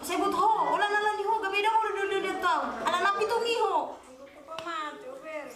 Saya butuh ho, ulah nalan di ho, gabi dah ho dia tahu. Ala napi tu mi ho. Pamati, over.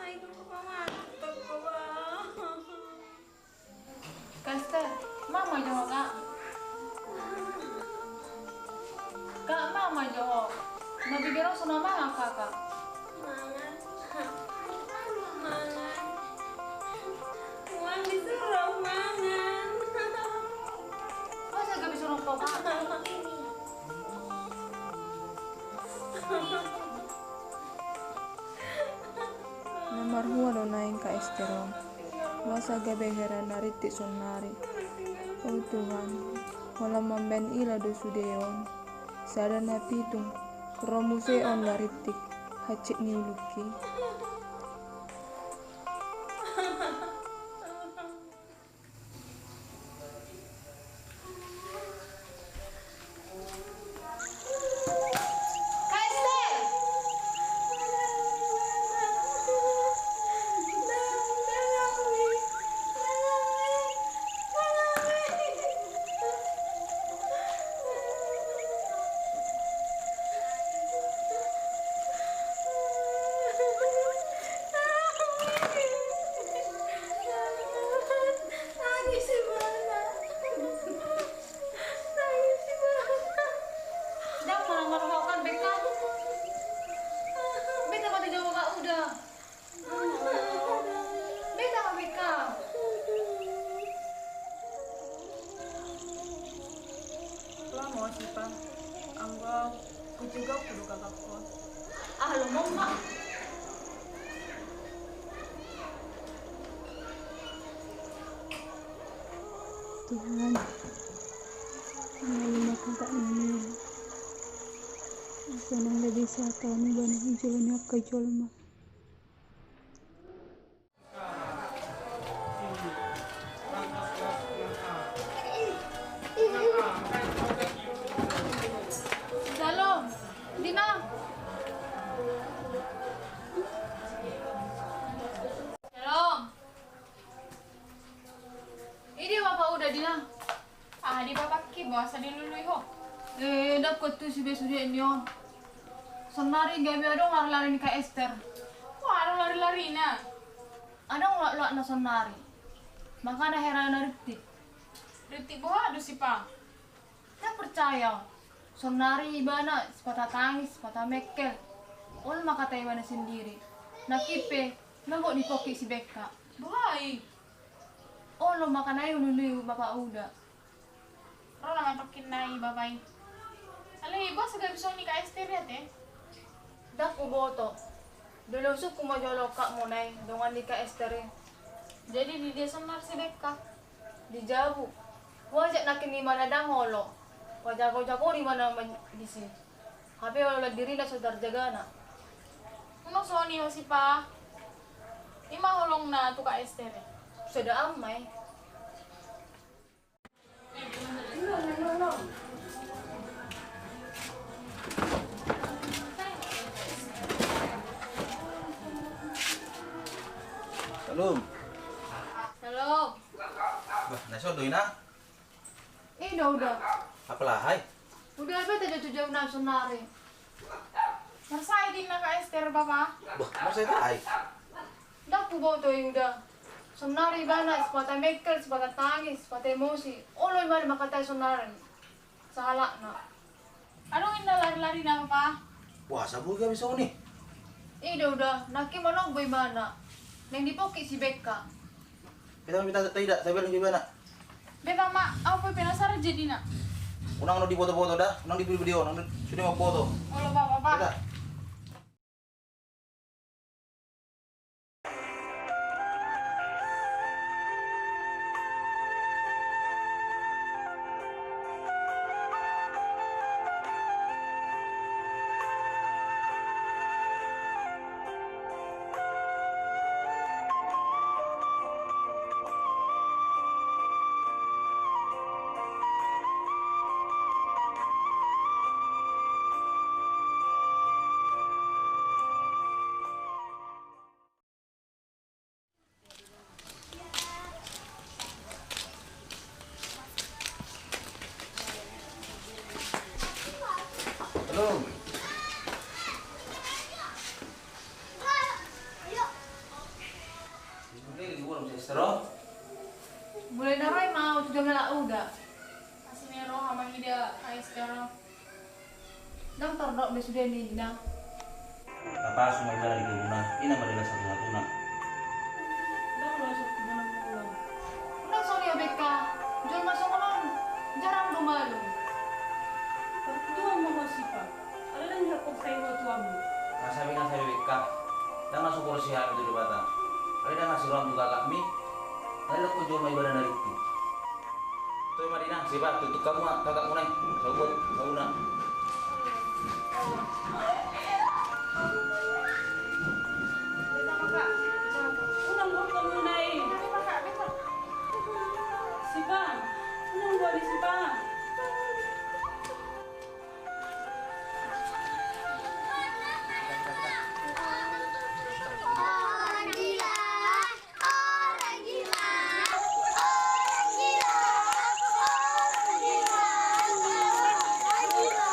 Ay, pamati, tagpo ba? Kaster, mama jo kak. Kak mama jo. Nabigero sa nama kakak. Mangan. Mangan. Uang disuruh mangan. Masa gak bisa nonton kak? Namar huwa do naing ka esterong. Wasa gabe heran nariti sonari. Oh Tuhan, wala mamben ila do sudeon. Sadana pitung, romuse on laritik, hacik niuluki. Dah marah-marahkan Beka. Beta pada jawab kak udah. Beta kak Beka. Lama sih, Pak. Anggap ku juga kudu kakak kos. Ah lo mau mak. Tuhan, melalui kata ini, aku nang lebih satan bana hijaunya kajolma. Shalom. Dina. Shalom. Ini bapak udah Dina. Ah, di bapak ki bawa sa dilului ho. Dapat tuh si besudia ini on. Senari gabi ada lari-lari ni ka Esther. Wah, ada lari-lari na. Ada ngelak-lak na senari. Maka ada heran nariti. Detik bawa adu sih, Pak. Tak percaya. Senari ibana sepatah tangis, sepatah mekel. Ol maka tayo ibana sendiri. Nakipe, nanggo di poki si Beka. Baik. Olo maka na yun lulu bapak uda. Ro naman pakin na babay. Alay, boss, agad bisa ni ka Esther ya, te. Dak boto. Dulusok kumajolo kak mo na dongan di ka Esther. Jadi di desa nar si Beka. Di Jabu. Wajak na kini mana dangolo. Wajak-wajak di mana di sini. Hape wala diri na saudara jagana. Ano so ni si Pa? Ima hulong na to ka Esther. Sudah amai. Salam. Halo. Bah, nasodoy na. Udah. Apalah, hai. Udah apa tadi jauh na sonari. Marsay din na ka Esther, Papa. Bah, masa itu hai. Dak boto udah. Sonari bana sepata mekel, sepata tangis, sepata emosi. Olo ibana makatay sonari. Salah na. Anong inalari-lari na, Papa? Wah, sabu ka bisa uni. Udah. Naki manong boy bana. Neng dipoki si Beka. Kita minta tidak, saya bilang gimana? Be, Mama, ako po pinasara jadi na. Unang di foto-foto dah, unang di video, unang sudah mau foto. Olo ba, Papa? Kita. Ini di burung Estero. Mulai naroy mau tujuh ngelak udah. Kasih nero sama ida Kak Estero. Dang terdok besudah nih dang. Apa semua ibadah di kebuna? Ini adalah satu-satunya. Udah udah masuk ke bulan bulan. Udah soalnya BK. Jual masuk orang jarang domalu. Pertua mo masih pa. Alam niya kung kayo tuamu. Nasabi na sa bibig ka. Dan masuk kursihan itu di bata. Kali dah ngasih ruang juga kami. Kali aku jual may ibadah dari itu. Itu yang Madinah, siapa? Tutup kamu, kakak mulai. Sabut, sauna. Unang huwag ka muna eh. Sipa. Unang huwag di sipa. Orang gila, orang gila, orang gila, orang gila, orang gila.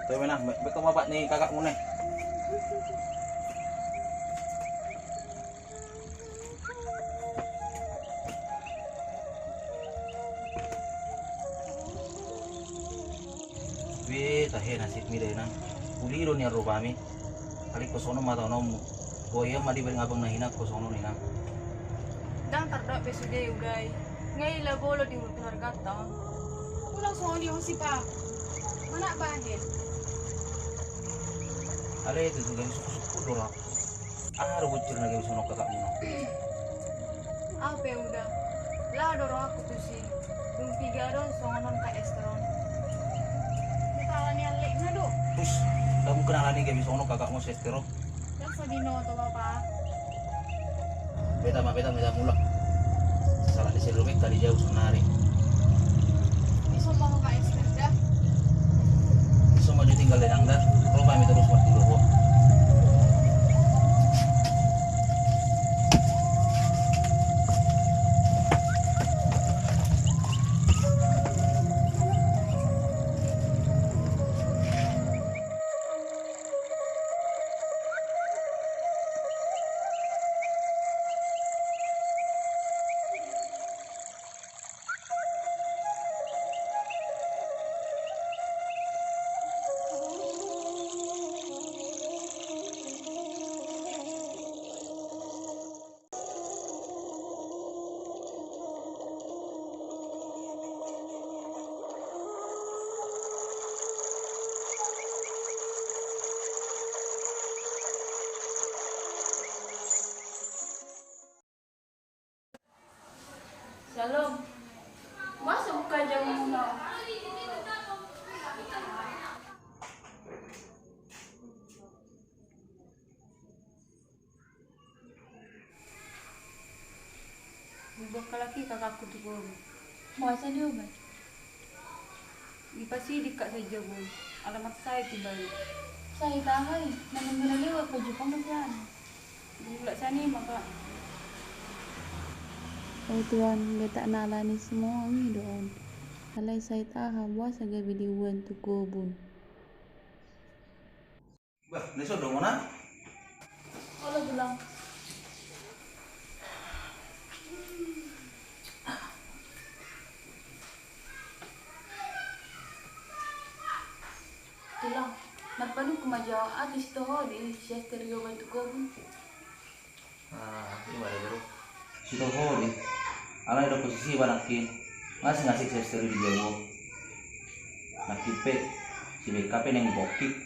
Tuh mana? Betul bapak nih kakakmu nih. Wih, tahe nasib mi deh nang. Uli ron ya rupa mi. Kali kosono mata nomu. Boya madi bering abang nahina kosono nih nang. Dang terdok besudah udah. Ngay la bolo di mutar kata. Ulang soal di sipa. Mana bahin? Ada itu juga suku dorak. Rebut lagi sono kakakmu nang. Apa ya udah. Lah dorong aku tuh sih. Dung tiga don songonon Kak Esteron. Dikalan yang lek ngadu. Terus, kamu kenalan nih gak bisa sono kakakmu Estero. Dan sadino tuh bapak. Beta mulak. Salah di selumik tadi jauh senari. Bisa mau Kak Estero dah. Bisa maju tinggal di nangda. Kalau kami terus waktu dulu. Shalom. Masa buka jam muna? Bubak kalaki kakakku tuh boy. Masa dia ba? Ipasidik kak saja boy. Alamat saya tiba. Saya tahay. Naman naliwa ko Jepang na yan. Gula sani maka. Oh Tuhan, beta nalani semua mi doon. Alai Said aha buasa gabi diuan tu kobun. Bah, neso dong mana? Kalau bilang tulang, napanu kumajawa atis toho di stereo bantu kobun. Gimana bro? Sudah hodi. Alai ada posisi banakin. Ngasih saya story di Jawa. Nakipe si BKP yang bokik.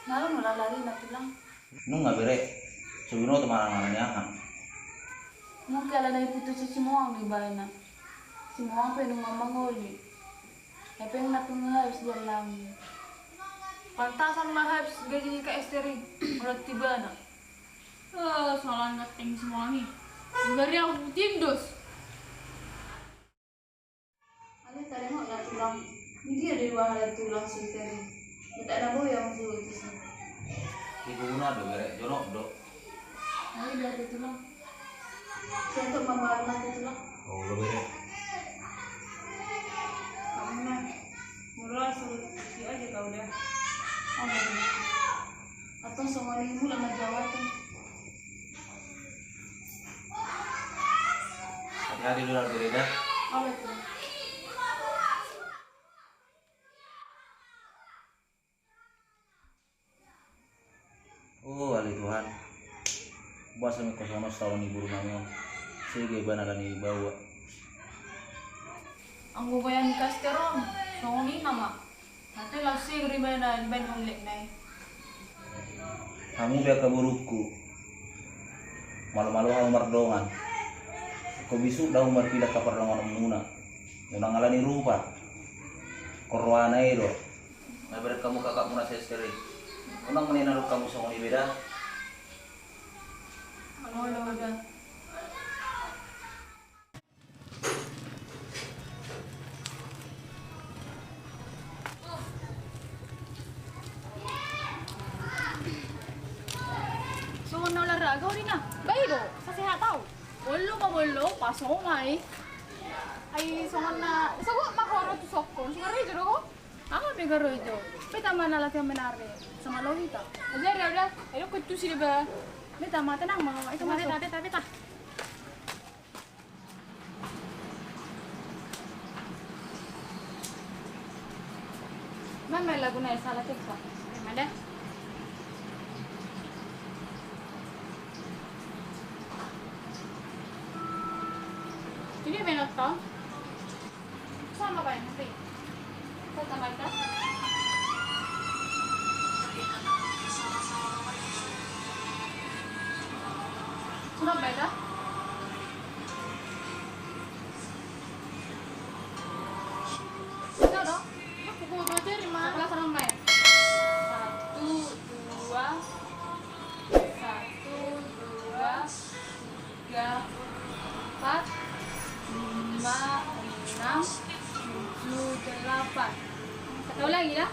Nalang melalari na tulang. Nung nggak bere. Sebelum teman-temannya kan. Mungkin ala na iputus si Moang di bayana. Si Moang pe nung mamangoli. Epe na tunga harus jalan. Pantasan mah harus gaji ka esteri. Urat tiba na. Soalan ngeting semua nih. Dari aku tindos. Ale tadi mau na tulang. Ini dia di bawah ada tulang si esteri. Kita ada boy yang dulu itu sih. Ibu guna do bere. Jono do. Ale dia ada tulang. Untuk mama itu tulang. Oh lo bere. Kamu na. Mula suruh si aja kau dah. Atau semua ini mula ngejawabin. Hati-hati dulu bere dah. Oleh tulang. Oh, ali Tuhan. Buasa mi kosono setahun ibu rumahnya. Sige bana kani bawa. Ang gubayan ni Casteron, songoni nama. Nanti lasing ribana di ban ulik nai. Kamu biar keburuku. Malu-malu kamu mardongan. Kau bisu dah umar pindah ke perdongan muna. Unang alani rupa. Korwana itu. Ngabar kamu kakak muna saya sekali. Unang meninaruh kamu songoni beda. Oh, udah. So, olahraga rin na. Baik do, sa sehat tau. Bolo pa bolo, pasok may. Ay, songan na. Isa ko makoro tu sokon. Sungar rin ko. Ako may garo ito. Pita man nalat yung menari. Sa malawita. Ajar ya udah. Ayo kutu sih ba. Pita mata nang mga ito masuk. Pita. Man may lagu na salah tikpa. Ada. Ini menot to. Sama ba nanti? Sa tamay ka? Sunod ba ito? Ito do? Aku kuha dari mana? Kelas orang main. 1, 2, 1, 2, 3, 4, 5, 6, 7, 8. Satu lagi lah.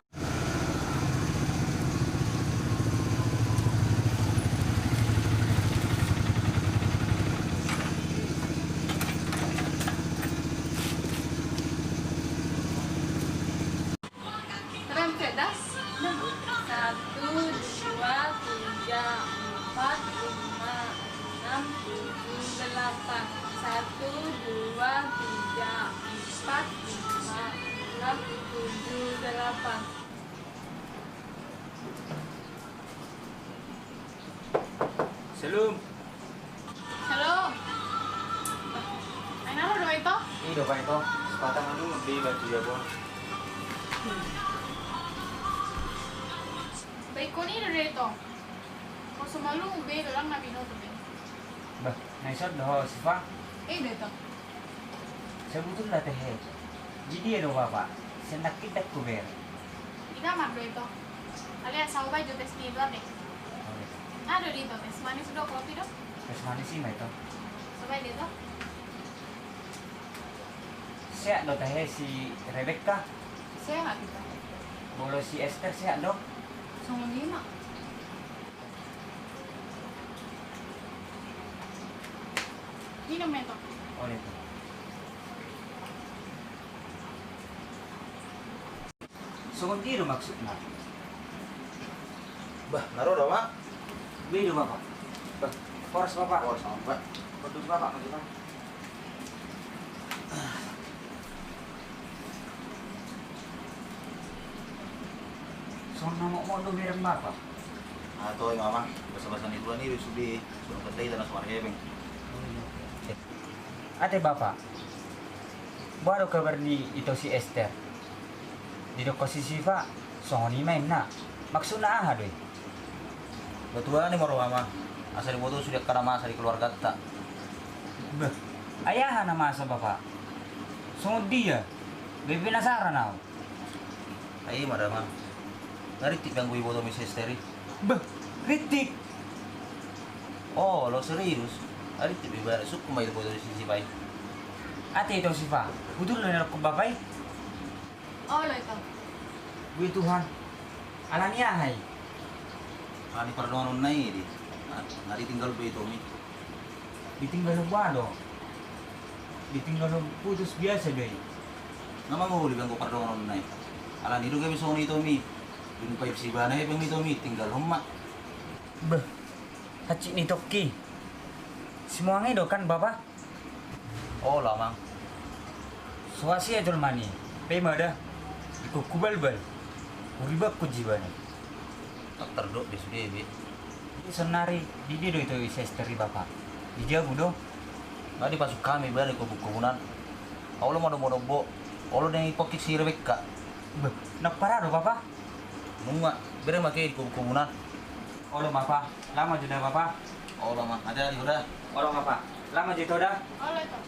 Keren dah. 1, 2, 3, 4, 5, 6, 7, 8. 1, 2, 3, 4, 5, 6, 7, 8. Salam. Halo. Ay, nalo do ito? Ini do pak itu. Sepatang anu di baju ya bon. Baik ko ni do ito. Kung sumalong bedo lang na binoto din. Bah, naisod doh siapa? Dito. Sebetulnya teh. Jadi ada bapak. Sendak kita kuber. Ikamar do ito. Alias ako ba tes ni ate? Ano dito? Tes manis do kopi do? Terus mana sih mbak itu? Sabay dito? Saya do teh si Rebecca. Sehat kita. Bolo si Esther saya do. Songoni na. Minum ito. Oh itu. Songon diro maksudna. Bah, naruh dah, Mak. Beda bapak. Bah, poros bapak. Oh, sama, Pak. Kodus bapak, kodus bapak. Songon nama mau merem bapak. Atau Mama, basa-basa ni tuan ni sudah kedai tanah suara hebeng. Ate bapak. Baru kabar di itu si Esther. Di doko si Siva, songon ni main na. Maksudna aha doi? Betulan ni maro Mama. Asal ibu tu sudah karena masa di keluarga tak. Beh, ayaha na masa bapak. Songon dia. Bebe nasara na. Ayo Mama. Naritik ganggu ibu tu Miss Esther. Beh, kritik. Oh, lo serius? Naritik ibu suku mai ibu tu di sisi baik. Ate itu Siva, budul na ko bapak. Oh, lo itu. Wi Tuhan. Alania hai. Ani pardon nai di. Nari tinggal be itu mi. Ditinggal bado. Ditinggal putus biasa deh. Nama mau diganggu pardon nai. Alan itu kami soni itu mi. Dun paip si bana hebeng itu mi tinggal rumah. Beh, hacik ni toki. Semua ngido kan bapak? Oh lah Mang. Suasi aja mani. Pema dah. Ikut kubal-bal. Uribak ku jiwa ni. Tak terduk di sudi bi. Senari di dia do itu istri bapak. Dia budo. Nggak dipasuk kami balik ke kubunan. Allah mau bo. Allah yang ipokik si Rebecca. Beh, nak parah do bapak. Nunggu, beri makai di kubunan. Olo bapak, lama sudah bapak. Allah mah, ada di udah. Olo bapak, lama jadi dah. Oh, lo itu.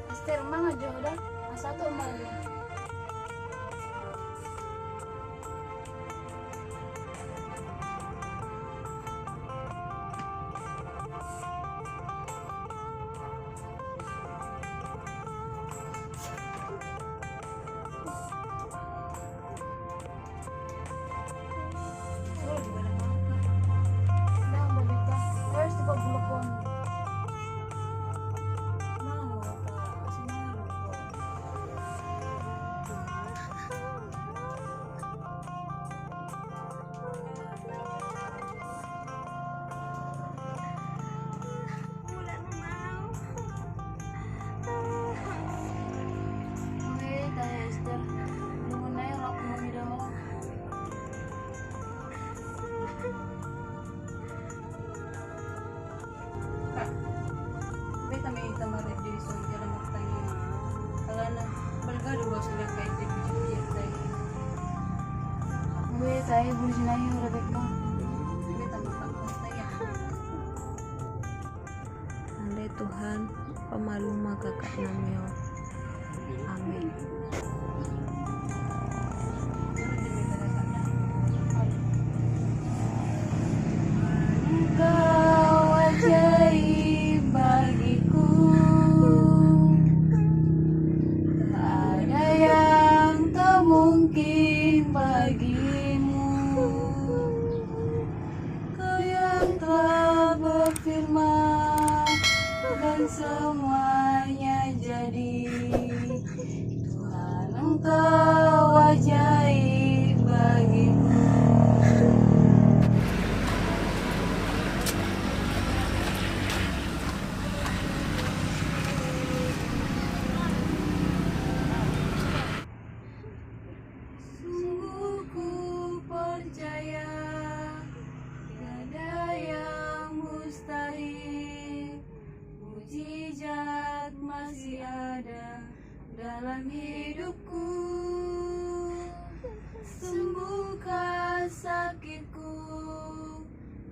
Esther, mang aja udah. Asa tuh mang. Saya buji na yung Rebecca. Andai Tuhan pemalu maka kak namyo. Amin. Engkau ajaib bagiku. Tak semuanya jadi. Tuhan Engkau ajaib bagiku. Sungguh ku percaya tiada yang mustahil, mujizat masih ada dalam hidupku. Sembuhkan sakitku,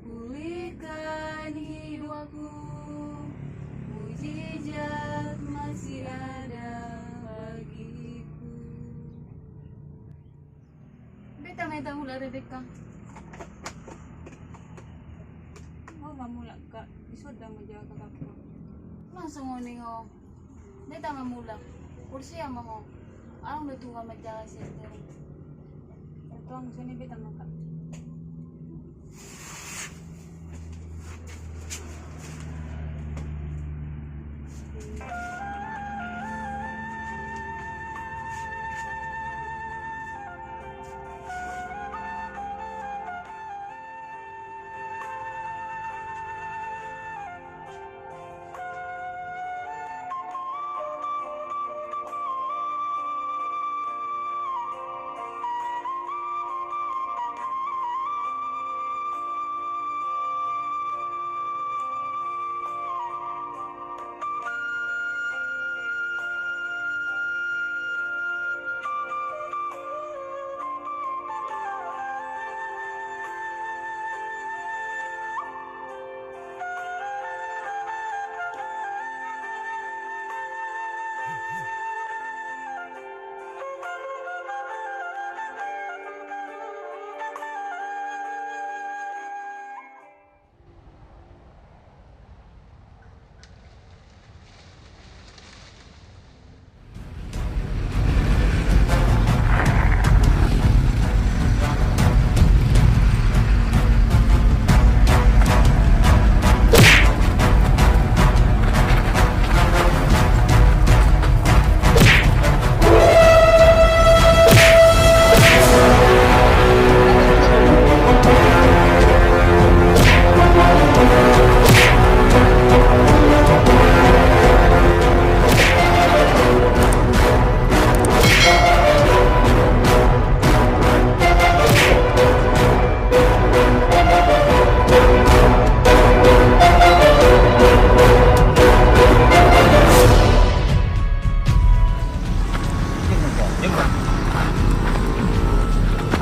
pulihkan hidupku, mujizat masih ada bagiku. Beta ngeta mula Rebecca. Oh, mamula ka. Isod lang magjaga ka ko. Langsung ngoni ho. Beta mamula. Kursi ama ho. Arang lutunga majaga sister. Ito ang gusto ni Beta maka.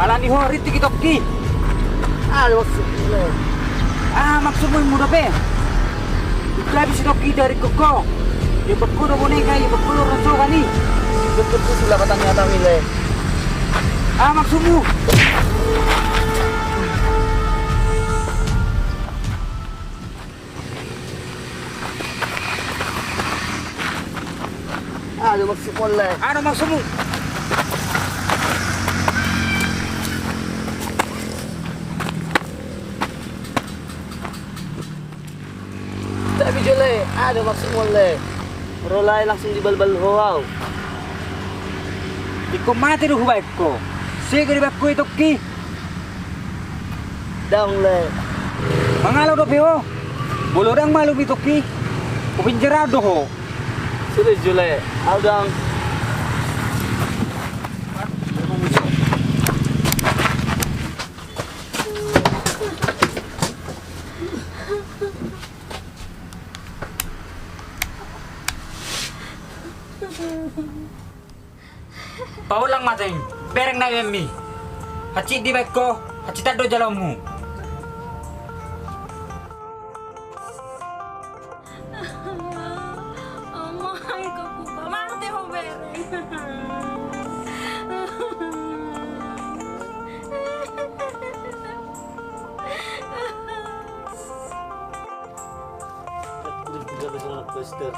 Alani ho riti kitokki. maksudnya. Maksudmu muda be. Ito habis dokki dari koko. Yung pagkulo boneka, yung pagkulo raso kani. Betul sila katanya tamile. Maksudmu. Ano maksud mo le? Ano maksudmu? Tapi jole, ano maksud mo le? Rolay langsung dibalbal wow. Iko mati ru hubaik ko. Sige bakko itokki. Dang le. Mangalaw do peo. Bolorang malu itokki. Kupinjerado ho. Sudah jole, dang. Paulang mateng, bereng na yemi. Hachi di bakko, hachi tado jalamu. Amay ka po ba? Mante ho, bereng. Udah besok anak poster.